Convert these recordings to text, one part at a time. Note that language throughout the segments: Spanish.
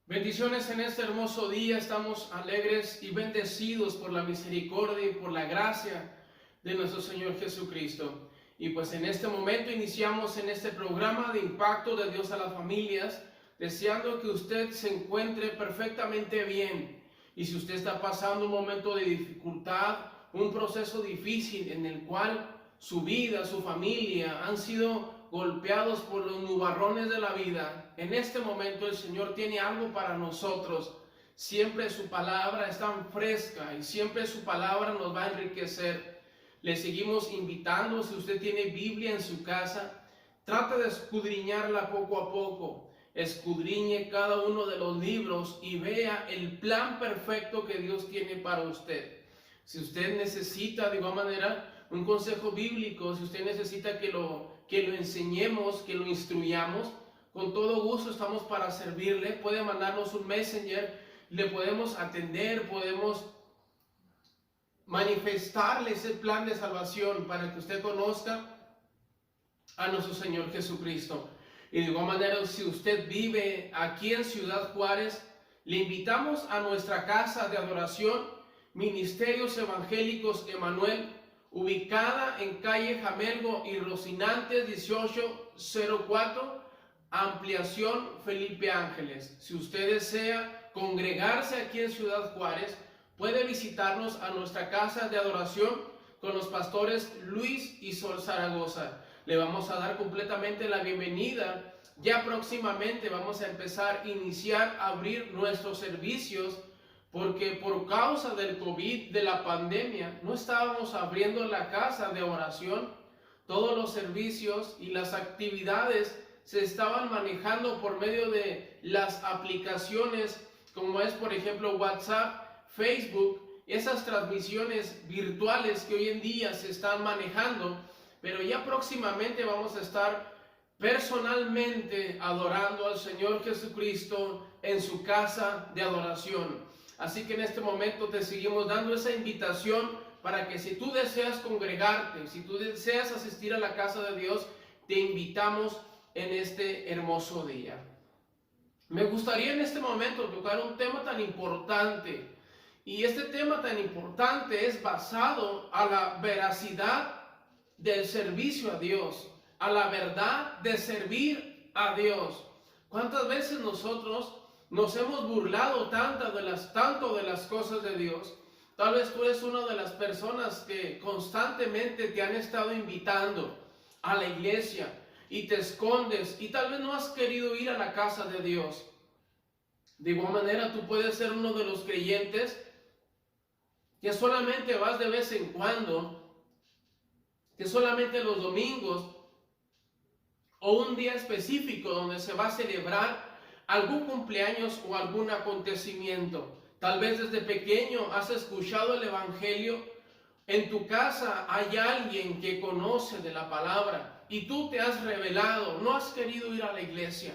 Bendiciones en este hermoso día. Estamos alegres y bendecidos por la misericordia y por la gracia de nuestro Señor Jesucristo. Y pues en este momento iniciamos en este programa de impacto de Dios a las familias, deseando que usted se encuentre perfectamente bien. Y si usted está pasando un momento de dificultad, un proceso difícil en el cual su vida, su familia han sido golpeados por los nubarrones de la vida, en este momento el Señor tiene algo para nosotros. Siempre su palabra es tan fresca y siempre su palabra nos va a enriquecer. Le seguimos invitando, si usted tiene Biblia en su casa, trate de escudriñarla poco a poco. Escudriñe cada uno de los libros y vea el plan perfecto que Dios tiene para usted. Si usted necesita de igual manera un consejo bíblico, si usted necesita que lo enseñemos, que lo instruyamos, con todo gusto estamos para servirle. Puede mandarnos un messenger, le podemos atender, podemos manifestarle ese plan de salvación para que usted conozca a nuestro Señor Jesucristo. Y de igual manera, si usted vive aquí en Ciudad Juárez, le invitamos a nuestra casa de adoración, Ministerios Evangélicos Emanuel, ubicada en calle Jamelgo y Rocinantes 1804, ampliación Felipe Ángeles. Si usted desea congregarse aquí en Ciudad Juárez, puede visitarnos a nuestra casa de adoración con los pastores Luis y Sol Zaragoza. Le vamos a dar completamente la bienvenida. Ya próximamente vamos a empezar a iniciar a abrir nuestros servicios, porque por causa del COVID, de la pandemia, no estábamos abriendo la casa de oración. Todos los servicios y las actividades se estaban manejando por medio de las aplicaciones, como es por ejemplo WhatsApp, Facebook, esas transmisiones virtuales que hoy en día se están manejando. Pero ya próximamente vamos a estar personalmente adorando al Señor Jesucristo en su casa de adoración. Así que en este momento te seguimos dando esa invitación para que si tú deseas congregarte, si tú deseas asistir a la casa de Dios, te invitamos en este hermoso día. Me gustaría en este momento tocar un tema tan importante, y este tema tan importante es basado a la veracidad del servicio a Dios, a la verdad de servir a Dios. ¿Cuántas veces nosotros nos hemos burlado tanto de las cosas de Dios? Tal vez tú eres una de las personas que constantemente te han estado invitando a la iglesia y te escondes y tal vez no has querido ir a la casa de Dios. De igual manera, tú puedes ser uno de los creyentes que solamente vas de vez en cuando, que solamente los domingos o un día específico donde se va a celebrar algún cumpleaños o algún acontecimiento. Tal vez desde pequeño has escuchado el evangelio, en tu casa hay alguien que conoce de la palabra y tú te has rebelado, no has querido ir a la iglesia.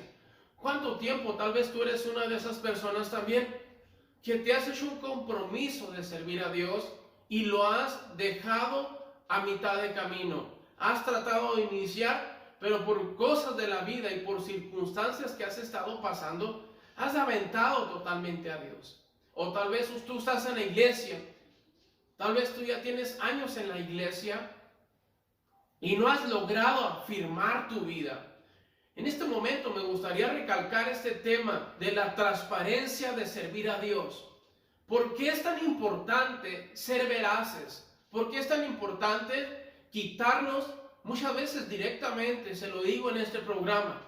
¿Cuánto tiempo? Tal vez tú eres una de esas personas también que te has hecho un compromiso de servir a Dios y lo has dejado a mitad de camino. Has tratado de iniciar, pero por cosas de la vida y por circunstancias que has estado pasando, has aventado totalmente a Dios. O tal vez tú estás en la iglesia, tal vez tú ya tienes años en la iglesia y no has logrado afirmar tu vida. En este momento me gustaría recalcar este tema de la transparencia de servir a Dios. ¿Por qué es tan importante ser veraces? ¿Por qué es tan importante quitarnos muchas veces directamente, se lo digo en este programa,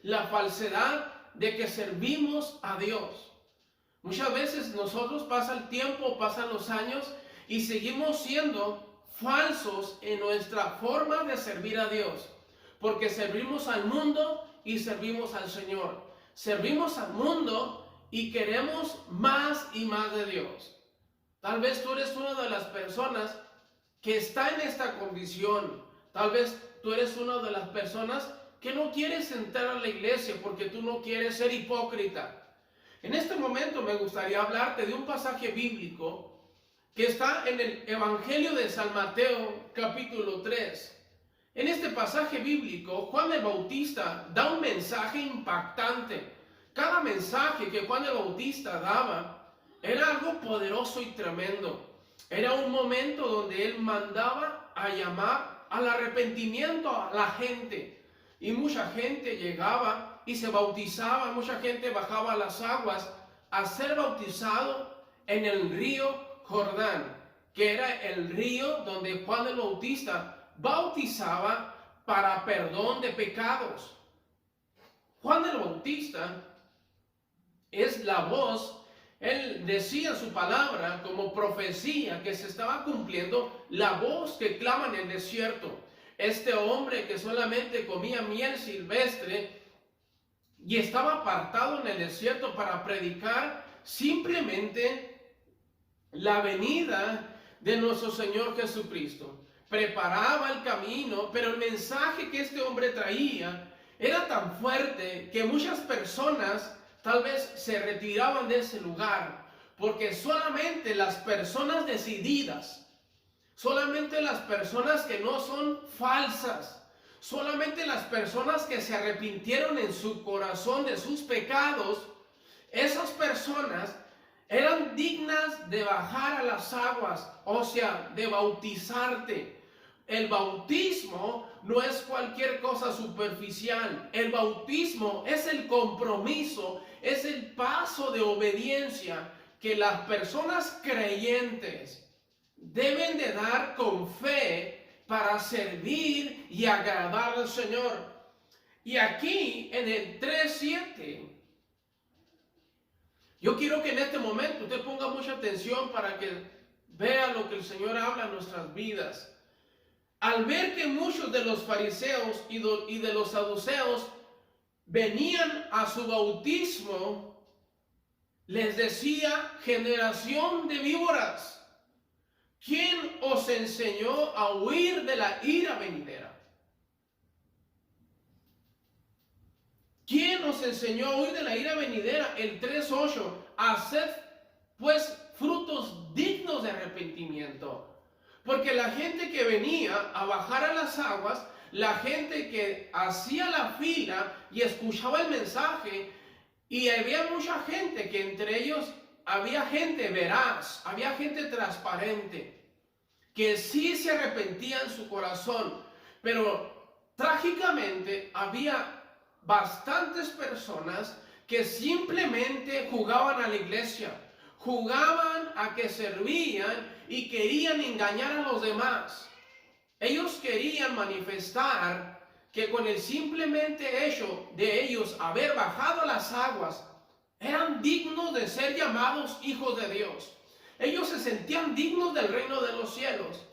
la falsedad de que servimos a Dios? Muchas veces nosotros pasa el tiempo, pasan los años y seguimos siendo falsos en nuestra forma de servir a Dios, porque servimos al mundo y servimos al Señor. Servimos al mundo y queremos más y más de Dios. Tal vez tú eres una de las personas que está en esta condición. Tal vez tú eres una de las personas que no quieres entrar a la iglesia porque tú no quieres ser hipócrita. En este momento me gustaría hablarte de un pasaje bíblico que está en el Evangelio de San Mateo, capítulo 3. En este pasaje bíblico, Juan el Bautista da un mensaje impactante Cada mensaje que Juan el Bautista daba era algo poderoso y tremendo. Era un momento donde él mandaba a llamar al arrepentimiento a la gente. Y mucha gente llegaba y se bautizaba, mucha gente bajaba a las aguas a ser bautizado en el río Jordán, que era el río donde Juan el Bautista bautizaba para perdón de pecados. Juan el Bautista es la voz, él decía su palabra como profecía que se estaba cumpliendo, la voz que clama en el desierto. Este hombre que solamente comía miel silvestre y estaba apartado en el desierto para predicar simplemente la venida de nuestro Señor Jesucristo. Preparaba el camino, pero el mensaje que este hombre traía era tan fuerte que muchas personas tal vez se retiraban de ese lugar, porque solamente las personas decididas, solamente las personas que no son falsas, solamente las personas que se arrepintieron en su corazón de sus pecados, esas personas eran dignas de bajar a las aguas, o sea, de bautizarte. El bautismo no es cualquier cosa superficial. El bautismo es el compromiso, es el paso de obediencia que las personas creyentes deben de dar con fe para servir y agradar al Señor. Y aquí en el 3:7, yo quiero que en este momento usted ponga mucha atención para que vea lo que el Señor habla en nuestras vidas. Al ver que muchos de los fariseos y de los saduceos venían a su bautismo, les decía: generación de víboras, ¿quién os enseñó a huir de la ira venidera? ¿Quién os enseñó a huir de la ira venidera? El 3:8, haced pues frutos dignos de arrepentimiento. Porque la gente que venía a bajar a las aguas, la gente que hacía la fila y escuchaba el mensaje, y había mucha gente que entre ellos había gente veraz, había gente transparente, que sí se arrepentía en su corazón, pero trágicamente había bastantes personas que simplemente jugaban a la iglesia, jugaban a que servían y querían engañar a los demás. Ellos querían manifestar que con el simplemente hecho de ellos haber bajado a las aguas, eran dignos de ser llamados hijos de Dios. Ellos se sentían dignos del reino de los cielos,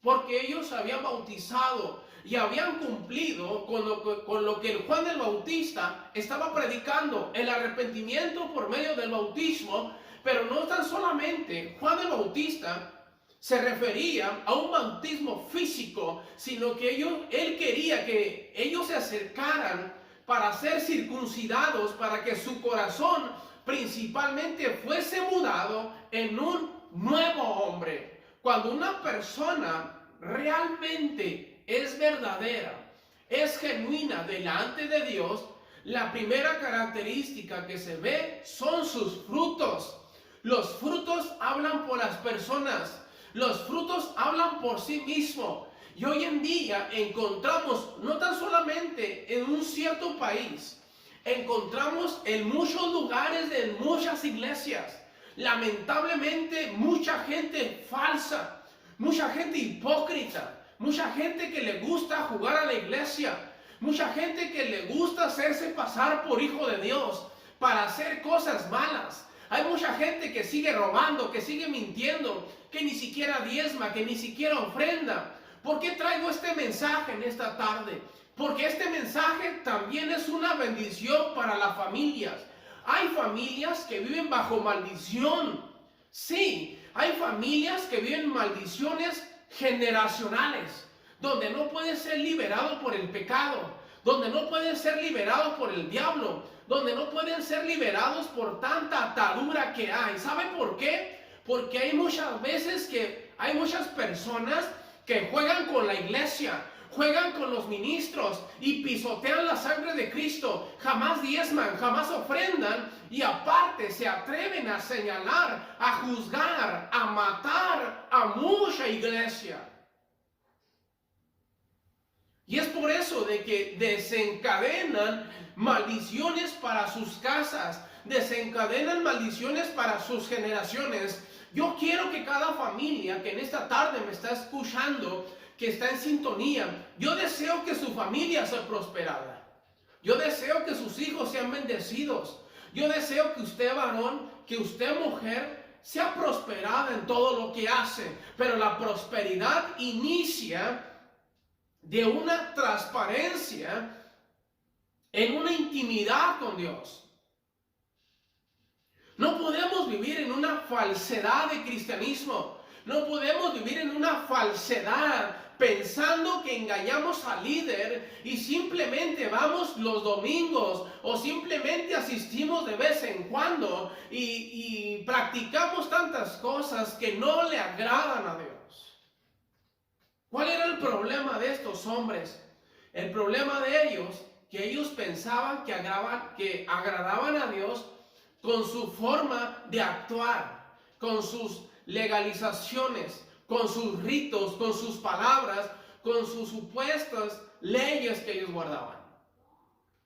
porque ellos habían bautizado y habían cumplido con lo que el Juan el Bautista estaba predicando, el arrepentimiento por medio del bautismo. Pero no tan solamente Juan el Bautista se refería a un bautismo físico, sino que él quería que ellos se acercaran para ser circuncidados, para que su corazón principalmente fuese mudado en un nuevo hombre. Cuando una persona realmente es verdadera, es genuina delante de Dios, la primera característica que se ve son sus frutos. Los frutos hablan por las personas. Los frutos hablan por sí mismos. Y hoy en día encontramos, no tan solamente en un cierto país, encontramos en muchos lugares, en muchas iglesias, lamentablemente mucha gente falsa, mucha gente hipócrita, mucha gente que le gusta jugar a la iglesia, mucha gente que le gusta hacerse pasar por hijo de Dios para hacer cosas malas. Hay mucha gente que sigue robando, que sigue mintiendo, que ni siquiera diezma, que ni siquiera ofrenda. ¿Por qué traigo este mensaje en esta tarde? Porque este mensaje también es una bendición para las familias. Hay familias que viven bajo maldición. Sí, hay familias que viven maldiciones generacionales, donde no pueden ser liberados por el pecado, donde no pueden ser liberados por el diablo, donde no pueden ser liberados por tanta atadura que hay. ¿Sabe por qué? Porque hay muchas veces que hay muchas personas que juegan con la iglesia, juegan con los ministros y pisotean la sangre de Cristo, jamás diezman, jamás ofrendan y aparte se atreven a señalar, a juzgar, a matar a mucha iglesia. Y es por eso de que desencadenan maldiciones para sus casas, desencadenan maldiciones para sus generaciones. Yo quiero que cada familia que en esta tarde me está escuchando, que está en sintonía, yo deseo que su familia sea prosperada. Yo deseo que sus hijos sean bendecidos. Yo deseo que usted varón, que usted mujer, sea prosperada en todo lo que hace. Pero la prosperidad inicia de una transparencia en una intimidad con Dios. No podemos vivir en una falsedad de cristianismo. No podemos vivir en una falsedad pensando que engañamos al líder y simplemente vamos los domingos o simplemente asistimos de vez en cuando y practicamos tantas cosas que no le agradan a Dios. ¿Cuál era el problema de estos hombres? El problema de ellos, que ellos pensaban que agradaban a Dios con su forma de actuar, con sus legalizaciones, con sus ritos, con sus palabras, con sus supuestas leyes que ellos guardaban.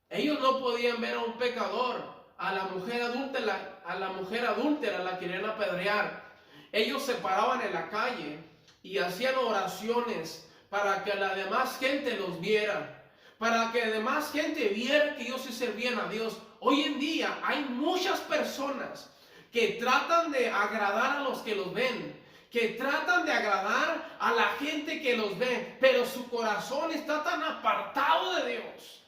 Ellos no podían ver a un pecador, a la mujer adúltera la querían apedrear. Ellos se paraban en la calle y hacían oraciones para que la demás gente los viera, para que la demás gente viera que ellos se servían a Dios. Hoy en día hay muchas personas que tratan de agradar a los que los ven, que tratan de agradar a la gente que los ve, pero su corazón está tan apartado de Dios.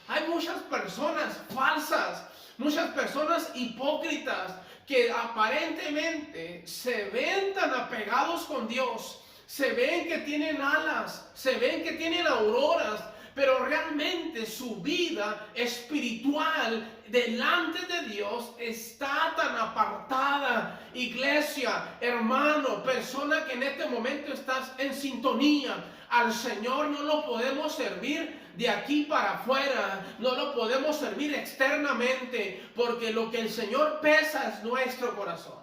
Hay muchas personas falsas, muchas personas hipócritas que aparentemente se ven tan apegados con Dios, se ven que tienen alas, se ven que tienen auroras, pero realmente su vida espiritual delante de Dios está tan apartada. Iglesia, hermano, persona que en este momento estás en sintonía, al Señor no lo podemos servir de aquí para afuera, no lo podemos servir externamente, porque lo que el Señor pesa es nuestro corazón.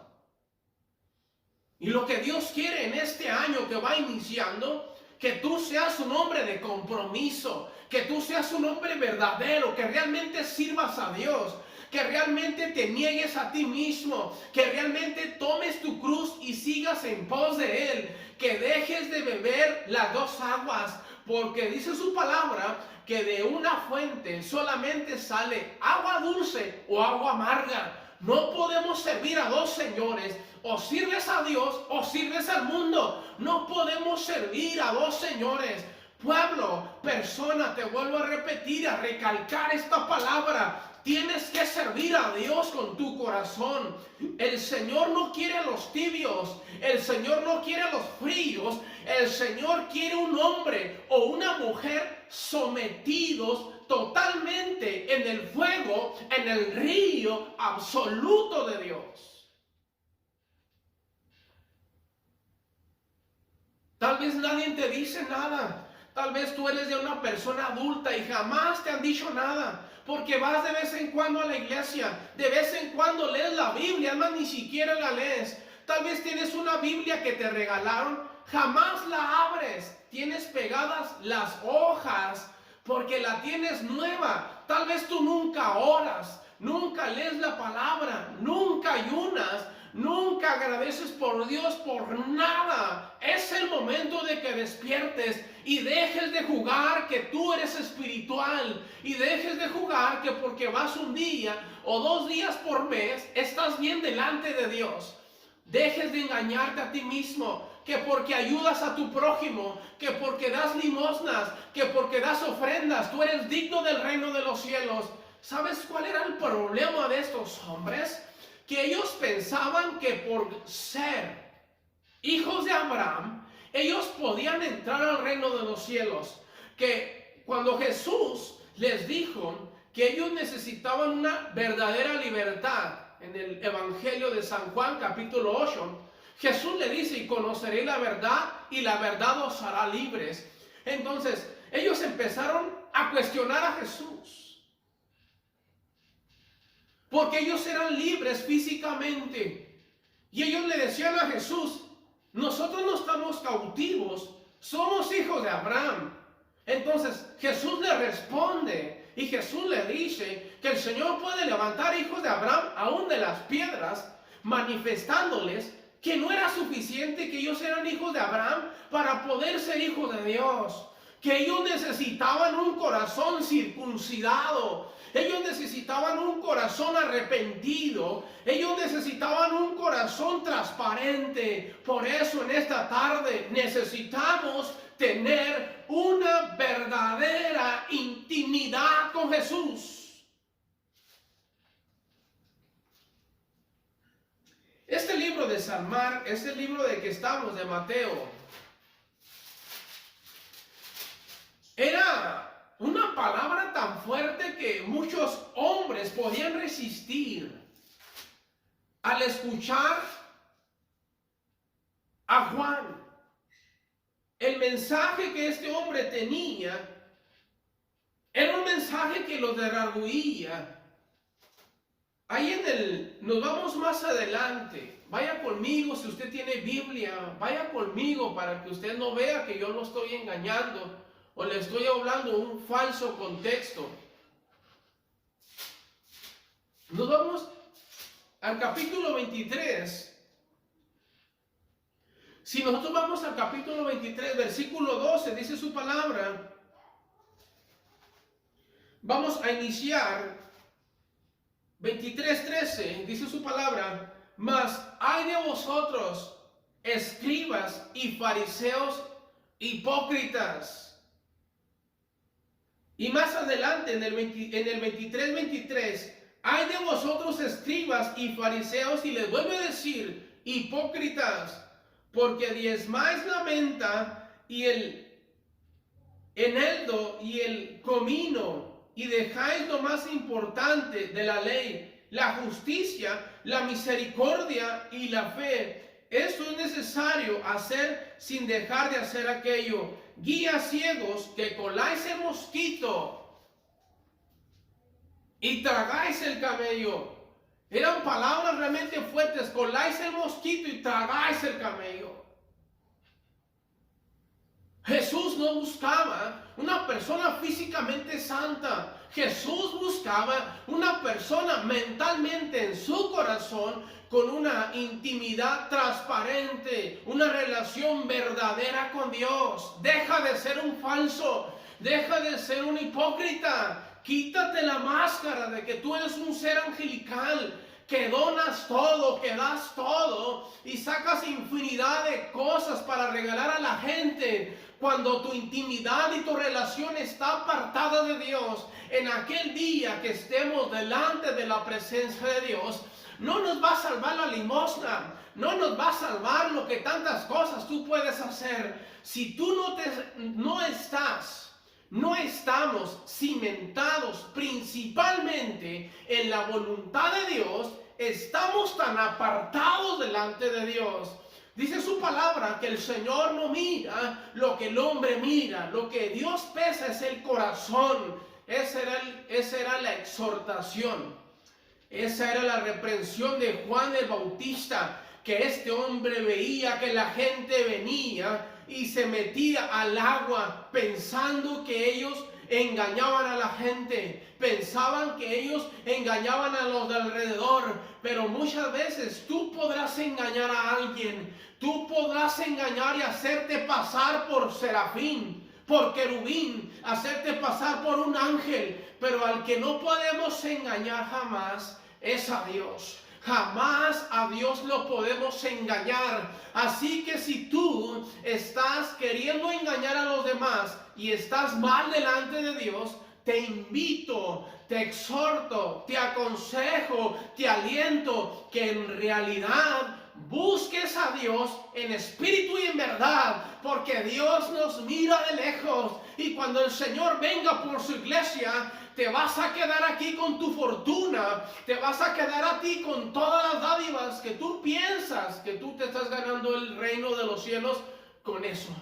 Y lo que Dios quiere en este año que va iniciando, que tú seas un hombre de compromiso, que tú seas un hombre verdadero, que realmente sirvas a Dios, que realmente te niegues a ti mismo, que realmente tomes tu cruz y sigas en pos de Él, que dejes de beber las dos aguas, porque dice su palabra que de una fuente solamente sale agua dulce o agua amarga. No podemos servir a dos señores. O sirves a Dios o sirves al mundo. No podemos servir a dos señores. Pueblo, persona, te vuelvo a repetir, a recalcar esta palabra. Tienes que servir a Dios con tu corazón. El Señor no quiere a los tibios. El Señor no quiere a los fríos. El Señor quiere un hombre o una mujer sometidos totalmente en el fuego, en el río absoluto de Dios. Tal vez nadie te dice nada. Tal vez tú eres de una persona adulta y jamás te han dicho nada. Porque vas de vez en cuando a la iglesia. De vez en cuando lees la Biblia. Además ni siquiera la lees. Tal vez tienes una Biblia que te regalaron. Jamás la abres. Tienes pegadas las hojas porque la tienes nueva. Tal vez tú nunca oras. Nunca lees la palabra. Nunca ayunas. Nunca agradeces por Dios por nada. Es el momento de que despiertes y dejes de jugar que tú eres espiritual. Y dejes de jugar que porque vas un día o 2 días por mes estás bien delante de Dios. Dejes de engañarte a ti mismo. Que porque ayudas a tu prójimo, que porque das limosnas, que porque das ofrendas, tú eres digno del reino de los cielos. ¿Sabes cuál era el problema de estos hombres? Que ellos pensaban que por ser hijos de Abraham, ellos podían entrar al reino de los cielos. Que cuando Jesús les dijo que ellos necesitaban una verdadera libertad, en el Evangelio de San Juan capítulo 8, Jesús le dice, y conoceréis la verdad, y la verdad os hará libres. Entonces, cuestionar a Jesús. Porque ellos eran libres físicamente. Y ellos le decían a Jesús, nosotros no estamos cautivos, somos hijos de Abraham. Entonces Jesús le responde y Jesús le dice que el Señor puede levantar hijos de Abraham aún de las piedras, manifestándoles que no era suficiente que ellos eran hijos de Abraham para poder ser hijos de Dios, que ellos necesitaban un corazón circuncidado, ellos necesitaban un corazón arrepentido, ellos necesitaban un corazón transparente. Por eso en esta tarde necesitamos tener una verdadera intimidad con Jesús. Este libro de San Marcos, este libro de que estamos, de Mateo, era una palabra tan fuerte que muchos hombres podían resistir al escuchar a Juan. El mensaje que este hombre tenía era un mensaje que los derrabuía. Ahí nos vamos más adelante. Vaya conmigo, si usted tiene Biblia, vaya conmigo para que usted no vea que yo lo estoy engañando o le estoy hablando un falso contexto. Nos vamos al capítulo 23. Si nosotros vamos al capítulo 23, versículo 12, dice su palabra. Vamos a iniciar 23:13, dice su palabra. Mas hay de vosotros, escribas y fariseos hipócritas. Y más adelante en el 23:23, hay de vosotros, escribas y fariseos, y les vuelve a decir, hipócritas, porque diezmáis la menta y el eneldo y el comino, y dejáis lo más importante de la ley, la justicia, la misericordia y la fe. Esto es necesario hacer sin dejar de hacer aquello. Guías ciegos, que coláis el mosquito y tragáis el camello. Eran palabras realmente fuertes. Coláis el mosquito y tragáis el camello. Jesús no buscaba una persona físicamente santa. Jesús buscaba una persona mentalmente en su corazón con una intimidad transparente, una relación verdadera con Dios. Deja de ser un falso, deja de ser un hipócrita. Quítate la máscara de que tú eres un ser angelical, que donas todo, que das todo y sacas infinidad de cosas para regalar a la gente. Cuando tu intimidad y tu relación está apartada de Dios, en aquel día que estemos delante de la presencia de Dios, no nos va a salvar la limosna, no nos va a salvar lo que tantas cosas tú puedes hacer. Si tú no estamos cimentados principalmente en la voluntad de Dios, estamos tan apartados delante de Dios. Dice su palabra que el Señor no mira lo que el hombre mira, lo que Dios pesa es el corazón. Esa era la exhortación, esa era la reprensión de Juan el Bautista, que este hombre veía que la gente venía y se metía al agua pensando que ellos engañaban a la gente, pensaban que ellos engañaban a los de alrededor, pero muchas veces tú podrás engañar a alguien, tú podrás engañar y hacerte pasar por serafín, por querubín, hacerte pasar por un ángel, pero al que no podemos engañar jamás es a Dios. Jamás a Dios lo podemos engañar. Así que si tú estás queriendo engañar a los demás y estás mal delante de Dios, te invito, te exhorto, te aconsejo, te aliento que en realidad busques a Dios en espíritu y en verdad, porque Dios nos mira de lejos, y cuando el Señor venga por su iglesia, te vas a quedar aquí con tu fortuna, te vas a quedar a ti con todas las dádivas que tú piensas que tú te estás ganando el reino de los cielos con eso.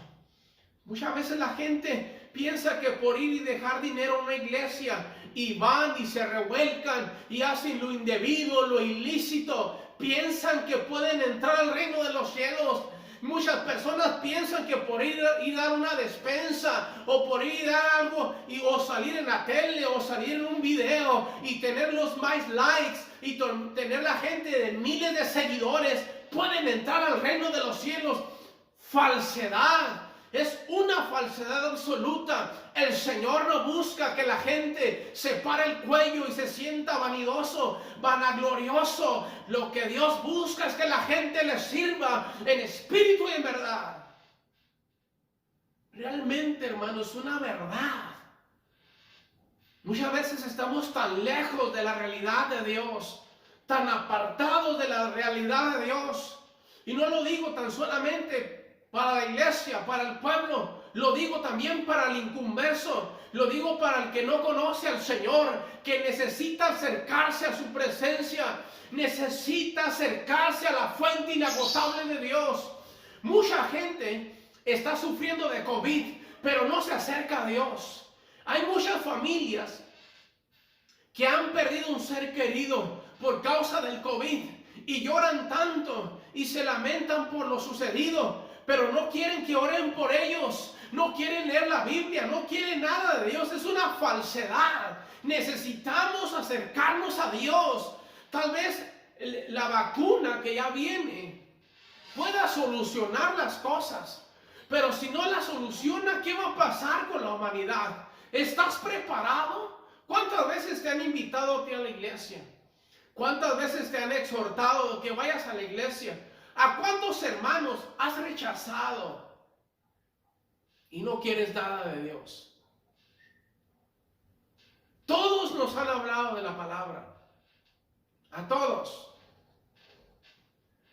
Muchas veces la gente piensa que por ir y dejar dinero en una iglesia y van y se revuelcan y hacen lo indebido, lo ilícito, piensan que pueden entrar al reino de los cielos. Muchas personas piensan que por ir a dar una despensa o por ir a dar algo o salir en la tele o salir en un video y tener los más likes y tener la gente de miles de seguidores pueden entrar al reino de los cielos. Falsedad. Es una falsedad absoluta. El Señor no busca que la gente se pare el cuello y se sienta vanidoso, vanaglorioso. Lo que Dios busca es que la gente le sirva en espíritu y en verdad. Realmente, hermanos, es una verdad. Muchas veces estamos tan lejos de la realidad de Dios, tan apartados de la realidad de Dios. Y no lo digo tan solamente para la iglesia, para el pueblo, lo digo también para el inconverso, lo digo para el que no conoce al Señor, que necesita acercarse a su presencia, necesita acercarse a la fuente inagotable de Dios. Mucha gente está sufriendo de COVID, pero no se acerca a Dios. Hay muchas familias que han perdido un ser querido por causa del COVID y lloran tanto y se lamentan por lo sucedido, pero no quieren que oren por ellos, no quieren leer la Biblia, no quieren nada de Dios. Es una falsedad. Necesitamos acercarnos a Dios. Tal vez la vacuna que ya viene pueda solucionar las cosas, pero si no la soluciona, ¿qué va a pasar con la humanidad? ¿Estás preparado? ¿Cuántas veces te han invitado a ti a la iglesia? ¿Cuántas veces te han exhortado que vayas a la iglesia? ¿A cuántos hermanos has rechazado y no quieres nada de Dios? Todos nos han hablado de la palabra. A todos.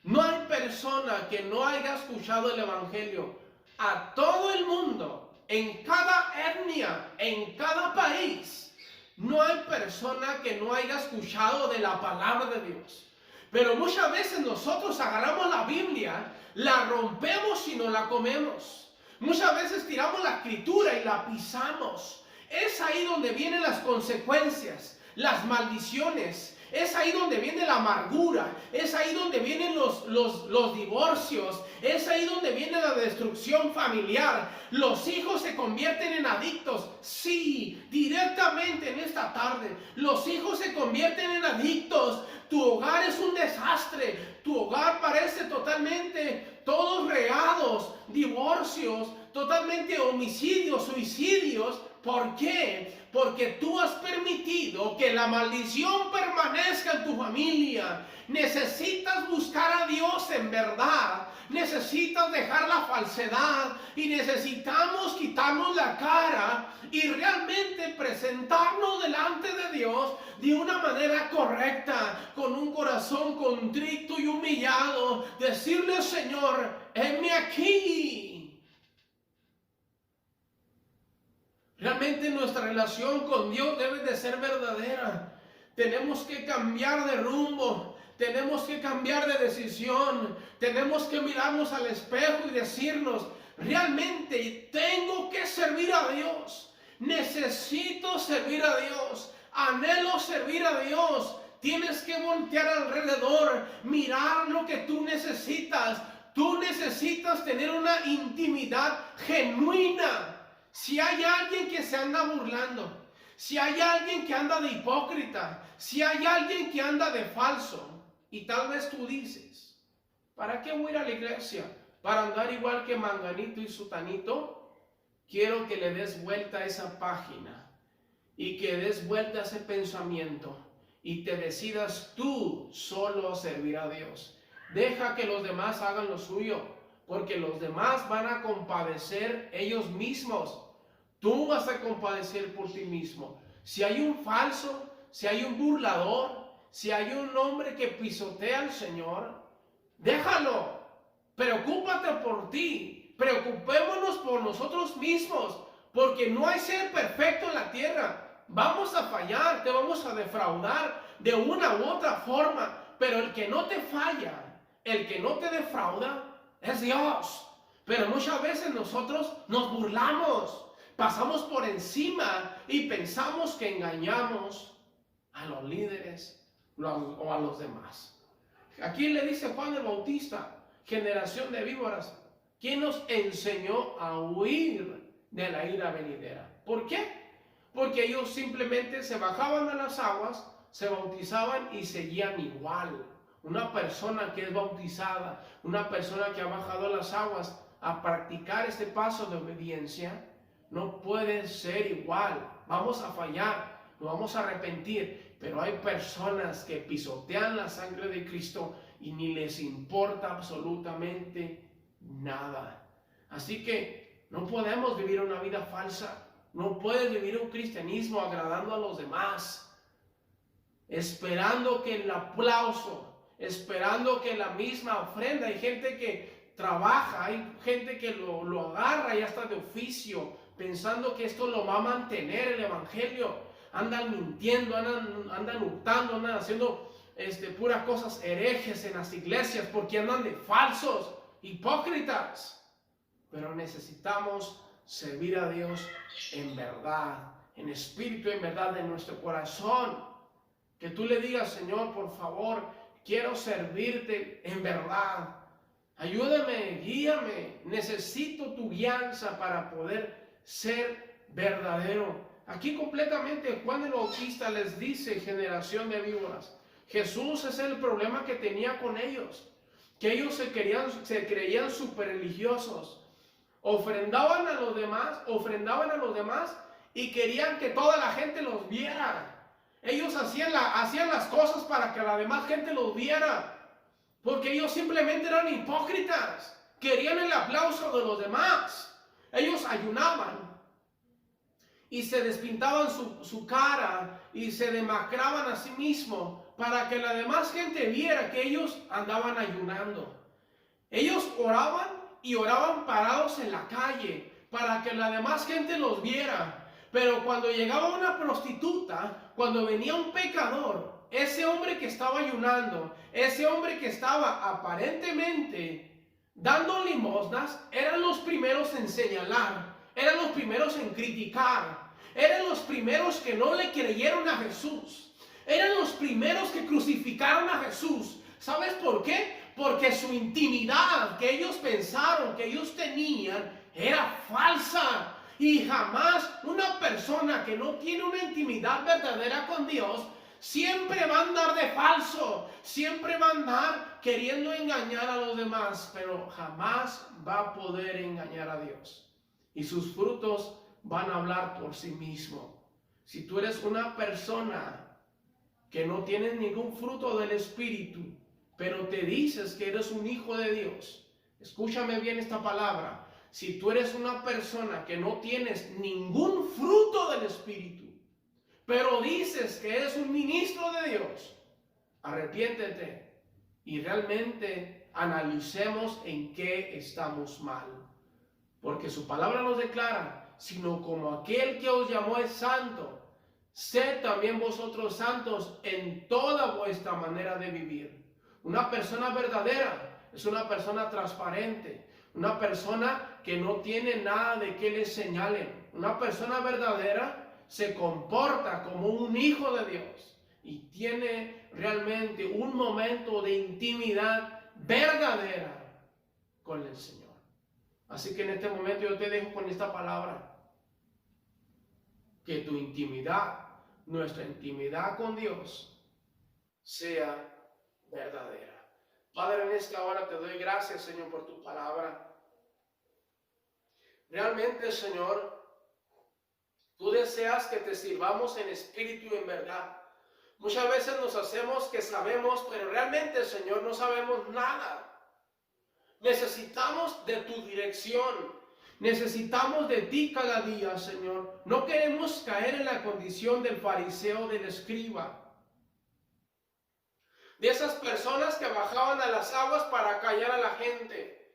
No hay persona que no haya escuchado el evangelio. A todo el mundo, en cada etnia, en cada país, no hay persona que no haya escuchado de la palabra de Dios. Pero muchas veces nosotros agarramos la Biblia, la rompemos y no la comemos. Muchas veces tiramos la escritura y la pisamos. Es ahí donde vienen las consecuencias, las maldiciones. Es ahí donde viene la amargura. Es ahí donde vienen los divorcios. Es ahí donde viene la destrucción familiar. Los hijos se convierten en adictos. Sí, directamente en esta tarde. Los hijos se convierten en adictos. Tu hogar es un desastre. Tu hogar parece totalmente todos regados. Divorcios, totalmente homicidios, suicidios. ¿Por qué? Porque tú has permitido que la maldición permanezca en tu familia. Necesitas buscar a Dios en verdad. Necesitas dejar la falsedad. Y necesitamos quitarnos la cara y realmente presentarnos delante de Dios de una manera correcta, con un corazón contrito y humillado. Decirle: Señor, heme aquí. Realmente nuestra relación con Dios debe de ser verdadera. Tenemos que cambiar de rumbo. Tenemos que cambiar de decisión. Tenemos que mirarnos al espejo y decirnos: realmente tengo que servir a Dios. Necesito servir a Dios. Anhelo servir a Dios. Tienes que voltear alrededor, mirar lo que tú necesitas. Tú necesitas tener una intimidad genuina. Si hay alguien que se anda burlando, si hay alguien que anda de hipócrita, si hay alguien que anda de falso, y tal vez tú dices: ¿para qué voy a ir a la iglesia? ¿Para andar igual que Manganito y Sutanito? Quiero que le des vuelta a esa página y que des vuelta a ese pensamiento y te decidas tú solo a servir a Dios. Deja que los demás hagan lo suyo, porque los demás van a compadecer ellos mismos. Tú vas a compadecer por ti mismo. Si hay un falso, si hay un burlador, si hay un hombre que pisotea al Señor, déjalo. Preocúpate por ti. Preocupémonos por nosotros mismos, porque no hay ser perfecto en la tierra. Vamos a fallar, te vamos a defraudar de una u otra forma, pero el que no te falla, el que no te defrauda, es Dios. Pero muchas veces nosotros nos burlamos, Pasamos por encima y pensamos que engañamos a los líderes o a los demás. Aquí le dice Juan el Bautista, generación de víboras, ¿quién nos enseñó a huir de la ira venidera? ¿Por qué? Porque ellos simplemente se bajaban a las aguas, se bautizaban y seguían igual. Una persona que es bautizada, una persona que ha bajado a las aguas a practicar este paso de obediencia, no puede ser igual. Vamos a fallar, nos vamos a arrepentir, pero hay personas que pisotean la sangre de Cristo y ni les importa absolutamente nada. Así que no podemos vivir una vida falsa. No puedes vivir un cristianismo agradando a los demás, esperando que el aplauso, esperando que la misma ofrenda. Hay gente que trabaja, hay gente que lo agarra y hasta de oficio, pensando que esto lo va a mantener el evangelio. Andan mintiendo, andan hurtando, andan haciendo puras cosas herejes en las iglesias, porque andan de falsos, hipócritas. Pero necesitamos servir a Dios en verdad, en espíritu, en verdad, de nuestro corazón. Que tú le digas, Señor, por favor, quiero servirte en verdad. Ayúdame, guíame, necesito tu guianza para poder ser verdadero. Aquí completamente Juan el Bautista les dice, generación de víboras. Jesús es el problema que tenía con ellos, que ellos se creían súper religiosos. Ofrendaban a los demás y querían que toda la gente los viera. Ellos hacían las cosas para que la demás gente los viera, porque ellos simplemente eran hipócritas, querían el aplauso de los demás. Ellos ayunaban y se despintaban su cara y se demacraban a sí mismos para que la demás gente viera que ellos andaban ayunando. Ellos oraban y oraban parados en la calle para que la demás gente los viera. Pero cuando llegaba una prostituta, cuando venía un pecador, ese hombre que estaba ayunando, ese hombre que estaba aparentemente dando limosnas, eran los primeros en señalar, eran los primeros en criticar, eran los primeros que no le creyeron a Jesús, eran los primeros que crucificaron a Jesús. ¿Sabes por qué? Porque su intimidad que ellos pensaron que ellos tenían era falsa. Y jamás una persona que no tiene una intimidad verdadera con Dios siempre va a andar de falso, siempre va a andar queriendo engañar a los demás, pero jamás va a poder engañar a Dios. Y sus frutos van a hablar por sí mismos. Si tú eres una persona que no tienes ningún fruto del Espíritu, pero te dices que eres un hijo de Dios, escúchame bien esta palabra. Si tú eres una persona que no tienes ningún fruto del Espíritu, pero dices que eres un ministro de Dios, arrepiéntete y realmente analicemos en qué estamos mal. Porque su palabra nos declara, sino como aquel que os llamó es santo, sed también vosotros santos en toda vuestra manera de vivir. Una persona verdadera es una persona transparente, una persona que no tiene nada de que le señalen. Una persona verdadera se comporta como un hijo de Dios y tiene realmente un momento de intimidad verdadera con el Señor. Así que en este momento yo te dejo con esta palabra. Que tu intimidad, nuestra intimidad con Dios, sea verdadera. Padre, en esta hora te doy gracias, Señor, por tu palabra. Realmente, Señor, tú deseas que te sirvamos en espíritu y en verdad. Muchas veces nos hacemos que sabemos, pero realmente, Señor, no sabemos nada. Necesitamos de tu dirección. Necesitamos de ti cada día, Señor. No queremos caer en la condición del fariseo, del escriba. De esas personas que bajaban a las aguas para callar a la gente.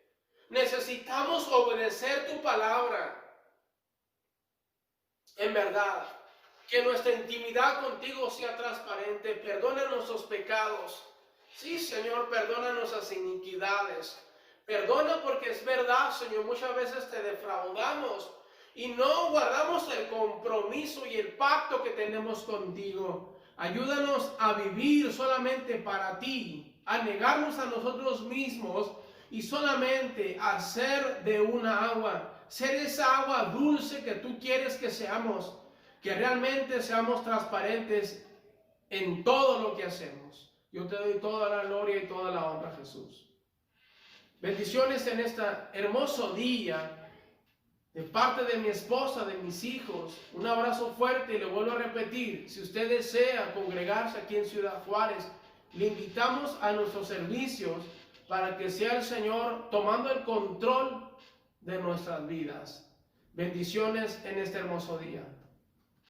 Necesitamos obedecer tu palabra. En verdad, que nuestra intimidad contigo sea transparente. Perdona nuestros pecados. Sí, Señor, perdona nuestras iniquidades. Perdona porque es verdad, Señor, muchas veces te defraudamos y no guardamos el compromiso y el pacto que tenemos contigo. Ayúdanos a vivir solamente para ti, a negarnos a nosotros mismos y solamente a ser de una agua, ser esa agua dulce que tú quieres que seamos, que realmente seamos transparentes en todo lo que hacemos. Yo te doy toda la gloria y toda la honra, Jesús. Bendiciones en este hermoso día de parte de mi esposa, de mis hijos. Un abrazo fuerte y le vuelvo a repetir, si usted desea congregarse aquí en Ciudad Juárez, le invitamos a nuestros servicios para que sea el Señor tomando el control de nuestras vidas. Bendiciones en este hermoso día.